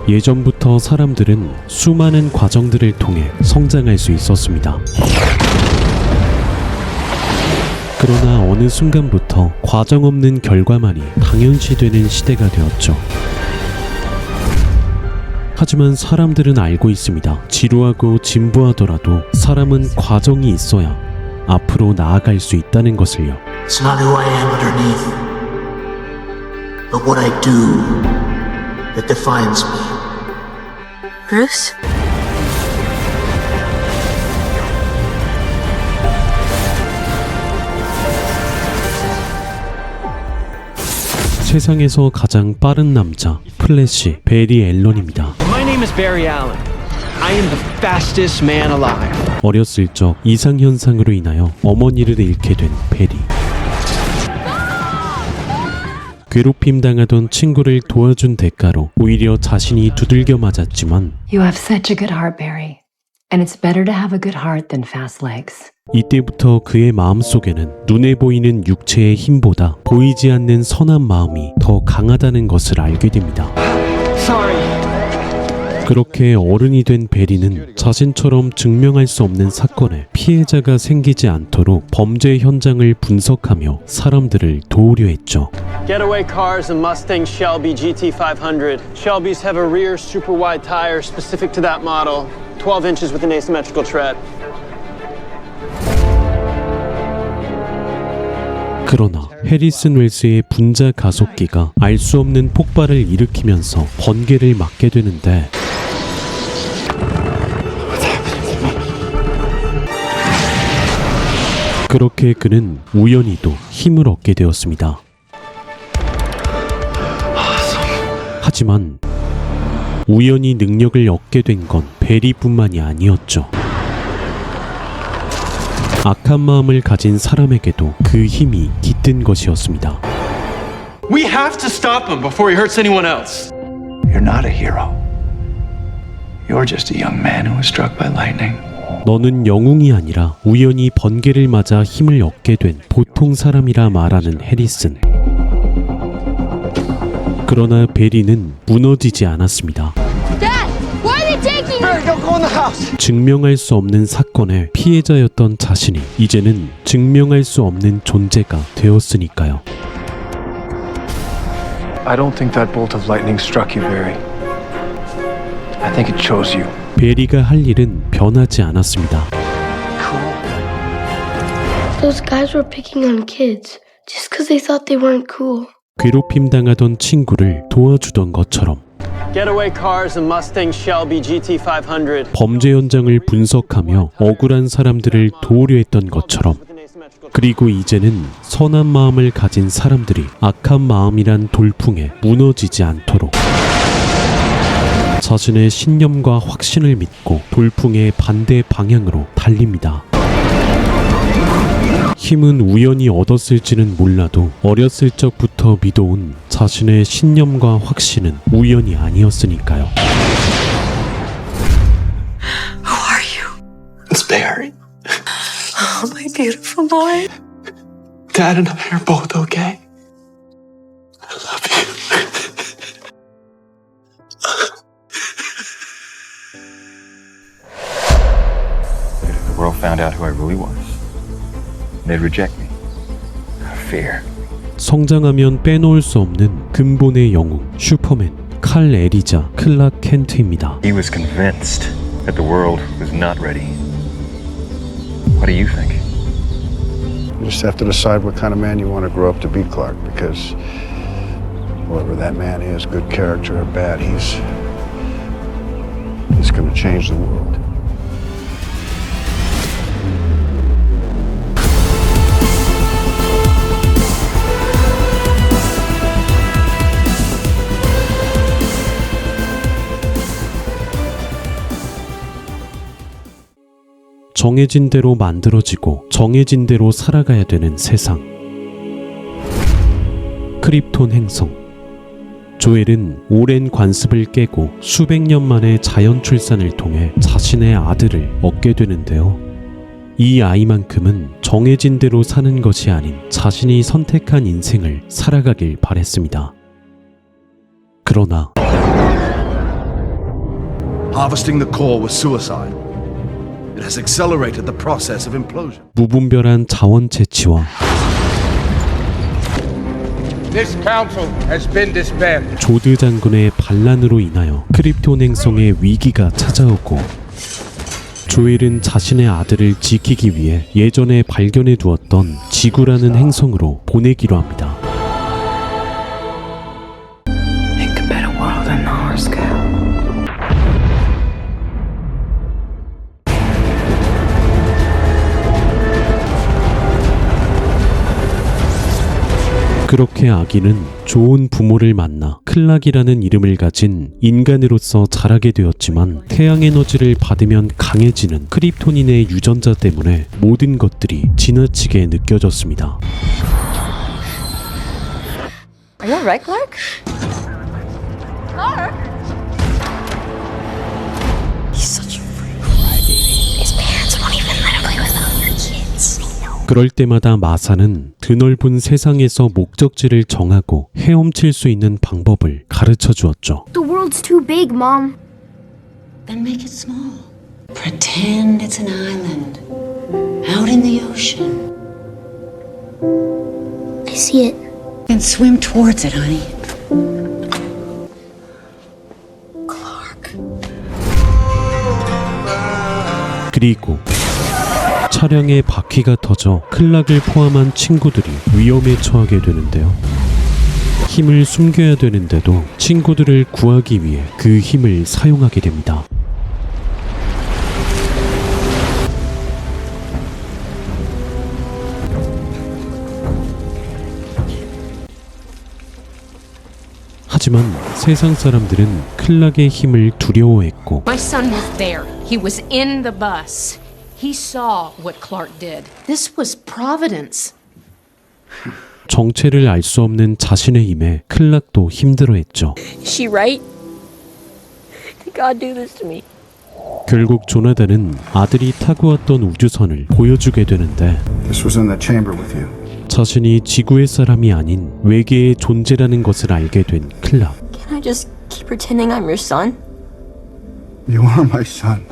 예전부터 사람들은 수많은 과정들을 통해 성장할 수 있었습니다. 그러나 어느 순간부터 과정 없는 결과만이 당연시되는 시대가 되었죠. 하지만 사람들은 알고 있습니다. 지루하고 진부하더라도 사람은 과정이 있어야 앞으로 나아갈 수 있다는 것을요. It's not who I am underneath, but what I do that defines me. Bruce? 세상에서 가장 빠른 남자, 플래시 베리 앨런입니다. My name is Barry Allen. I am the fastest man alive. 어렸을 적 이상현상으로 인하여 어머니를 잃게 된 베리. 괴롭힘 당하던 친구를 도와준 대가로 오히려 자신이 두들겨 맞았지만 You have such a good heart, Barry. And it's better to have a good heart than fast legs. 이때부터 그의 마음속에는 눈에 보이는 육체의 힘보다 보이지 않는 선한 마음이 더 강하다는 것을 알게 됩니다. Sorry. 그렇게 어른이 된 베리는 자신처럼 증명할 수 없는 사건에 피해자가 생기지 않도록 범죄 현장을 분석하며 사람들을 도우려 했죠. Getaway cars and Mustang Shelby GT500. Shelbys have a rear super wide tire specific to that model. 12 inches with an asymmetrical tread. 그러나 해리슨 웰스의 분자 가속기가 알 수 없는 폭발을 일으키면서 번개를 맞게 되는데 그렇게 그는 우연히도 힘을 얻게 되었습니다. 하지만 우연히 능력을 얻게 된 건 베리뿐만이 아니었죠. 악한 마음을 가진 사람에게도 그 힘이 깃든 것이었습니다. We have to stop him before he hurts anyone else. You're not a hero. You're just a young man who was struck by lightning. 너는 영웅이 아니라 우연히 번개를 맞아 힘을 얻게 된 보통 사람이라 말하는 해리슨. 그러나 베리는 무너지지 않았습니다. 증명할 수 없는 사건의 피해자였던 자신이 이제는 증명할 수 없는 존재가 되었으니까요. I don't think that bolt of lightning struck you, Barry. I think it chose you. 베리가 할 일은 변하지 않았습니다. Those guys were picking on kids just because they thought they weren't cool. 괴롭힘 당하던 친구를 도와주던 것처럼 Getaway cars and Mustang Shelby GT500. 범죄 현장을 분석하며 억울한 사람들을 도우려 했던 것처럼 그리고 이제는 선한 마음을 가진 사람들이 악한 마음이란 돌풍에 무너지지 않도록 자신의 신념과 확신을 믿고 돌풍의 반대 방향으로 달립니다. 힘은 우연히 얻었을지는 몰라도 어렸을 적부터 믿어온 자신의 신념과 확신은 우연이 아니었으니까요. Who are you? It's Barry. Oh, my beautiful boy. Dad and I are both okay. I love you. But if the world found out who I really was, they'd reject me. Fear. 성장하면 빼놓을 수 없는 근본의 영웅 슈퍼맨 칼 에리자 클락 켄트입니다. He was convinced that the world was not ready. What do you think? You just have to decide what kind of man you want to grow up to be, Clark, because whoever that man is, good character or bad, he's going to change the world. 정해진 대로 만들어지고 정해진 대로 살아가야 되는 세상. 크립톤 행성. 조엘은 오랜 관습을 깨고 수백 년 만에 자연 출산을 통해 자신의 아들을 얻게 되는데요. 이 아이만큼은 정해진 대로 사는 것이 아닌 자신이 선택한 인생을 살아가길 바랬습니다. 그러나 Harvesting the core was suicide. It has accelerated the process of implosion. 무분별한 자원 채취와 This council has been disbanded. 조드 장군의 반란으로 인하여 크립톤 행성에 위기가 찾아오고 조엘은 자신의 아들을 지키기 위해 예전에 발견해 두었던 지구라는 행성으로 보내기로 합니다. Make a better world than ours, Cal. 그렇게 아기는 좋은 부모를 만나 클락이라는 이름을 가진 인간으로서 자라게 되었지만 태양 에너지를 받으면 강해지는 크립토닌의 유전자 때문에 모든 것들이 지나치게 느껴졌습니다. Are you alright, Clark? Clark? He's such a freak. His parents won't even let him play with other kids. 그럴 때마다 마사는 드넓은 세상에서 목적지를 정하고 헤엄칠 수 있는 방법을 가르쳐 주었죠. The world's too big, Mom. Then make it small. Pretend it's an island out in the ocean. I see it. And swim towards it, honey. 그리고 차량의 바퀴가 터져 클락을 포함한 친구들이 위험에 처하게 되는데요. 힘을 숨겨야 되는데도 친구들을 구하기 위해 그 힘을 사용하게 됩니다. 하지만 세상 사람들은 클락의 힘을 두려워했고 My son was there. He was in the bus. He saw what Clark did. This was Providence. 정체를 알 수 없는 자신의 힘에 클락도 힘들어했죠. Is she right? Did God do this to me? 결국 조나단은 아들이 타고 왔던 우주선을 보여주게 되는데 This was in the chamber with you. 자신이 지구의 사람이 아닌 외계의 존재라는 것을 알게 된 클락. Can I just keep pretending I'm your son? You are my son.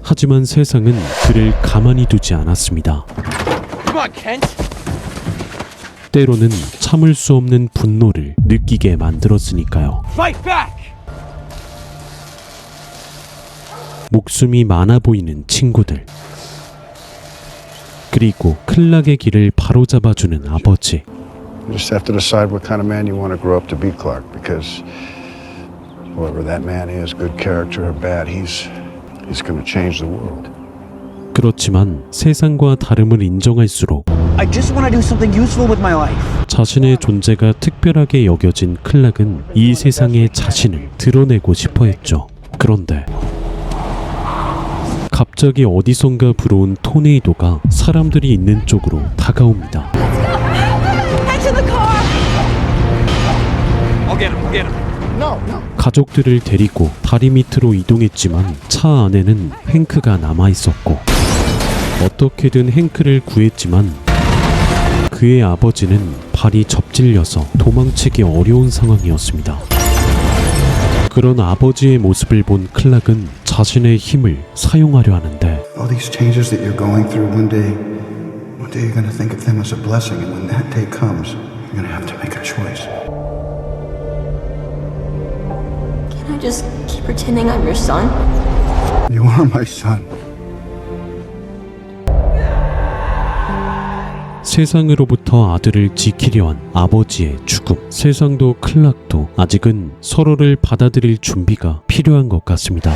하지만 세상은 그를 가만히 두지 않았습니다. Come on, Kent. 때로는 참을 수 없는 분노를 느끼게 만들었으니까요. Fight back. 목숨이 많아 보이는 친구들. 그리고 클락의 길을 바로잡아주는 아버지. You just have to decide what kind of man you want to grow up to be, Clark, because whoever that man is, good character or bad, he's going to change the world. 그렇지만 세상과 다름을 인정할수록 I just want to do something useful with my life. 자신의 존재가 특별하게 여겨진 클락은 이 세상에 자신을 드러내고 싶어 했죠. 그런데 갑자기 어디선가 불어온 토네이도가 사람들이 있는 쪽으로 다가옵니다. 가족들을 데리고 다리 밑으로 이동했지만 차 안에는 행크가 남아 있었고 어떻게든 행크를 구했지만 그의 아버지는 발이 접질려서 도망치기 어려운 상황이었습니다. 그런 아버지의 모습을 본 클락은 자신의 힘을 사용하려 하는데 All these changes that you're going through, one day you're going to think of them as a blessing, and when that day comes, you're going to have to make a choice. Can I just keep pretending I'm your son? You are my son. 세상으로부터 아들을 지키려 한 아버지의 죽음. 세상도 클락도 아직은 서로를 받아들일 준비가 필요한 것 같습니다.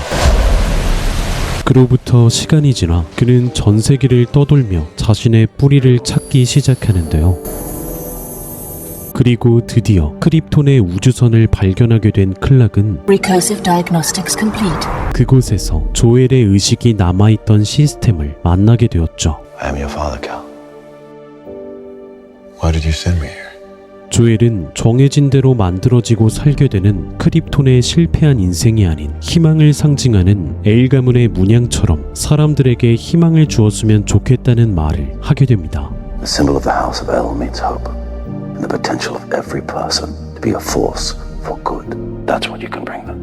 그로부터 시간이 지나 그는 전 세계를 떠돌며 자신의 뿌리를 찾기 시작하는데요. 그리고 드디어 크립톤의 우주선을 발견하게 된 클락은 Recursive diagnostics complete. 그곳에서 조엘의 의식이 남아있던 시스템을 만나게 되었죠. I am your father, Cal. Why did you send me here? 조엘은 정해진 대로 만들어지고 살게 되는 크립톤의 실패한 인생이 아닌 희망을 상징하는 엘 가문의 문양처럼 사람들에게 희망을 주었으면 좋겠다는 말을 하게 됩니다. The symbol of the House of El means hope and the potential of every person to be a force for good. That's what you can bring them.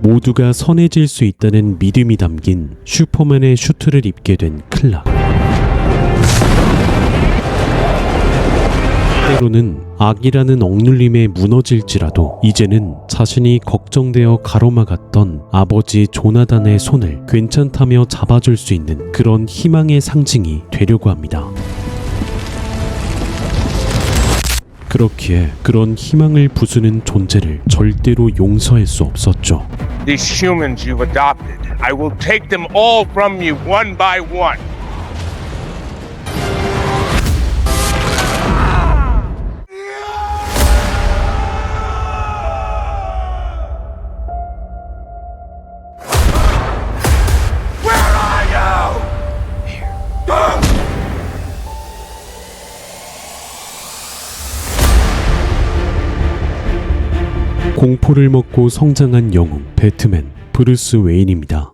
모두가 선해질 수 있다는 믿음이 담긴 슈퍼맨의 슈트를 입게 된 클락. 때로는 악이라는 억눌림에 무너질지라도 이제는 자신이 걱정되어 가로막았던 아버지 조나단의 손을 괜찮다며 잡아줄 수 있는 그런 희망의 상징이 되려고 합니다. 그렇기에 그런 희망을 부수는 존재를 절대로 용서할 수 없었죠. These humans you've adopted, I will take them all from you one by one. 공포를 먹고 성장한 영웅 배트맨 브루스 웨인입니다.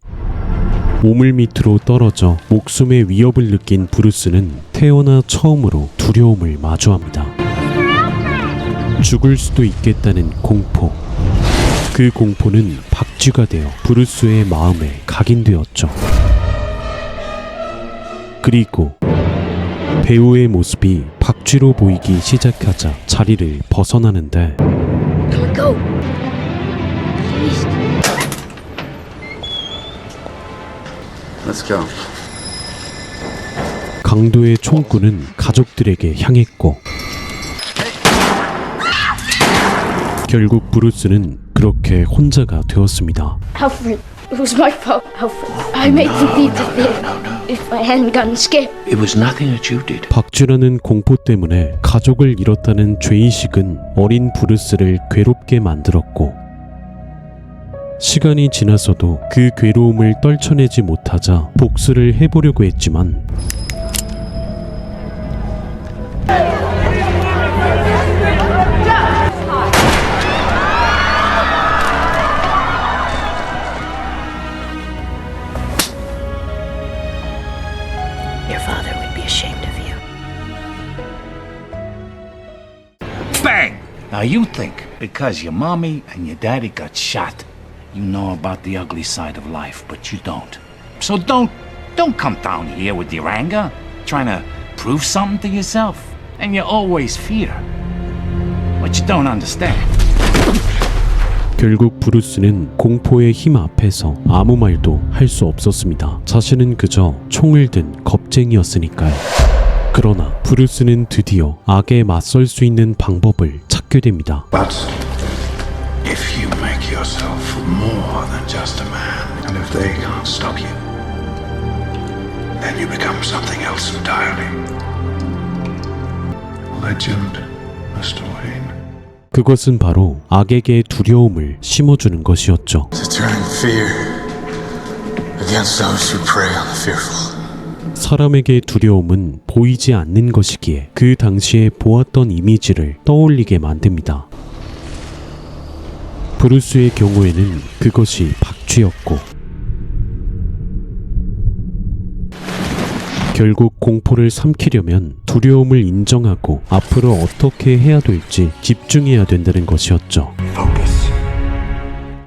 우물 밑으로 떨어져 목숨의 위협을 느낀 브루스는 태어나 처음으로 두려움을 마주합니다. 죽을 수도 있겠다는 공포. 그 공포는 박쥐가 되어 브루스의 마음에 각인되었죠. 그리고 배우의 모습이 박쥐로 보이기 시작하자 자리를 벗어나는데 Can we go? Please. Let's go. 강도의 총구는 가족들에게 향했고 결국 브루스는 그렇게 혼자가 되었습니다. Alfred, it was my fault. Alfred, I made them beat to death. If I hadn't gotten scared. It was nothing that you did. 박쥐라는 공포 때문에 가족을 잃었다는 죄의식은 어린 브루스를 괴롭게 만들었고 시간이 지나서도 그 괴로움을 떨쳐내지 못하자 복수를 해보려고 했지만 Your father would be ashamed of you. Bang! Now you think because your mommy and your daddy got shot, you know about the ugly side of life, but you don't. So don't come down here with your anger, trying to prove something to yourself. And you always fear. What you don't understand. 결국 브루스는 공포의 힘 앞에서 아무 말도 할 수 없었습니다. 자신은 그저 총을 든 겁쟁이였으니까요. 그러나 브루스는 드디어 악에 맞설 수 있는 방법을 찾게 됩니다. But if you make yourself more than just a man, and if they can't stop you, then you become something else entirely. Legend, Mr. Wayne. 그것은 바로 악에게 두려움을 심어주는 것이었죠. To turn fear against those who prey on the fearful. 사람에게 두려움은 보이지 않는 것이기에 그 당시에 보았던 이미지를 떠올리게 만듭니다. 브루스의 경우에는 그것이 박쥐였고 결국 공포를 삼키려면 두려움을 인정하고 앞으로 어떻게 해야 될지 집중해야 된다는 것이었죠.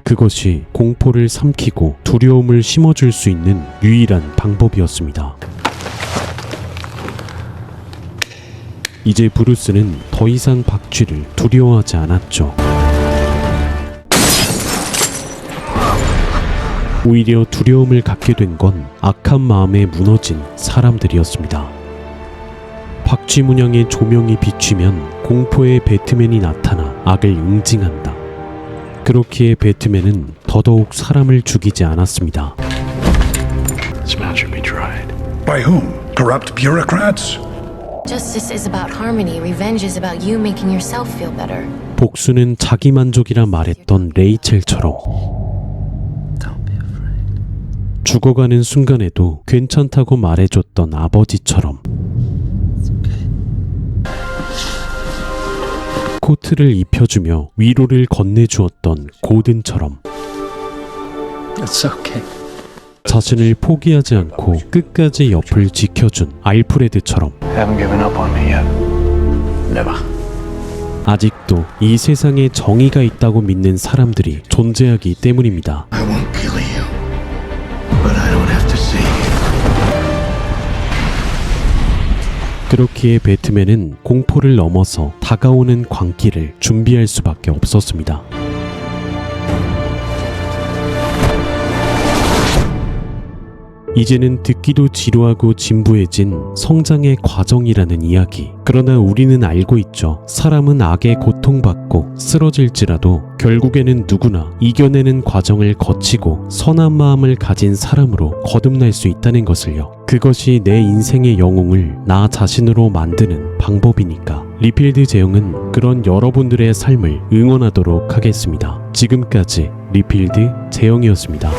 그것이 공포를 삼키고 두려움을 심어줄 수 있는 유일한 방법이었습니다. 이제 브루스는 더 이상 박쥐를 두려워하지 않았죠. 오히려 두려움을 갖게 된 건 악한 마음에 무너진 사람들이었습니다. 박쥐 문양의 조명이 비추면 공포의 배트맨이 나타나 악을 응징한다. 그렇기에 배트맨은 더더욱 사람을 죽이지 않았습니다. This man should be tried. By whom? Corrupt bureaucrats? Justice is about harmony. Revenge is about you making yourself feel better. 복수는 자기만족이라 말했던 레이첼처럼 죽어가는 순간에도 괜찮다고 말해줬던 아버지처럼 코트를 입혀주며 위로를 건네주었던 고든처럼 It's okay. 자신을 포기하지 않고 끝까지 옆을 지켜준 알프레드처럼 Haven't given up on me yet. Never. 아직도 이 세상에 정의가 있다고 믿는 사람들이 존재하기 때문입니다. I won't kill you, but I don't have to see you. 그렇기에 배트맨은 공포를 넘어서 다가오는 광기를 준비할 수밖에 없었습니다. 이제는 듣기도 지루하고 진부해진 성장의 과정이라는 이야기. 그러나 우리는 알고 있죠. 사람은 악에 고통받고 쓰러질지라도 결국에는 누구나 이겨내는 과정을 거치고 선한 마음을 가진 사람으로 거듭날 수 있다는 것을요. 그것이 내 인생의 영웅을 나 자신으로 만드는 방법이니까. 리필드 재영은 그런 여러분들의 삶을 응원하도록 하겠습니다. 지금까지 리필드 재영이었습니다.